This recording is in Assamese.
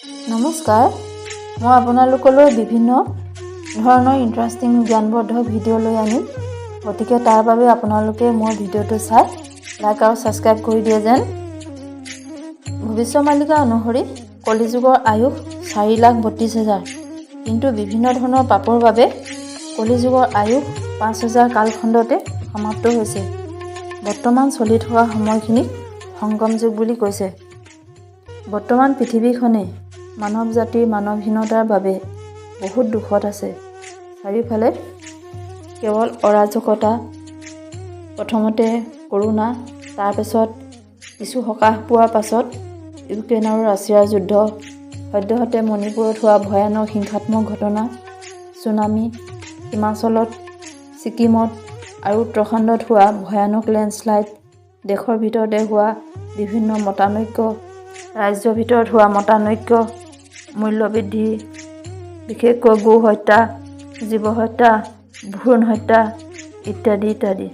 নমস্কাৰ, মই আপোনালোকলৈ বিভিন্ন ধৰণৰ ইণ্টাৰেষ্টিং জ্ঞানবৰ্ধক ভিডিঅ' লৈ আনিম। গতিকে তাৰ বাবে আপোনালোকে মোৰ ভিডিঅ'টো চাই লাইক আৰু ছাবস্ক্ৰাইব কৰি দিয়ে যেন। ভৱিষ্যমালিকা অনুসৰি কলিযুগৰ আয়ুস 4,32,000, কিন্তু বিভিন্ন ধৰণৰ পাপৰ বাবে কলিযুগৰ আয়ুস 5,000 কালখণ্ডতে সমাপ্ত হৈছে। বৰ্তমান চলি থকা সময়খিনিক সংগম যুগ বুলি কৈছে। বৰ্তমান পৃথিৱীখনে মানৱ জাতিৰ মানৱহীনতাৰ বাবে বহুত দুখত আছে। চাৰিওফালে কেৱল অৰাজকতা, প্ৰথমতে কৰোণা, তাৰপিছত কিছু সকাহ পোৱাৰ পাছত ইউক্ৰেইন আৰু ৰাছিয়াৰ যুদ্ধ, সদ্যহতে মণিপুৰত হোৱা ভয়ানক হিংসাত্মক ঘটনা, ছুনামি, হিমাচলত, ছিকিমত আৰু উত্তৰাখণ্ডত হোৱা ভয়ানক লেণ্ডশ্লাইড, দেশৰ ভিতৰতে হোৱা বিভিন্ন মতানৈক্য, ৰাজ্যৰ ভিতৰত হোৱা মতানৈক্য, মূল্যবৃদ্ধি, বিশেষকৈ গো হত্যা, জীৱ হত্যা, ভ্ৰূণ হত্যা ইত্যাদি ইত্যাদি।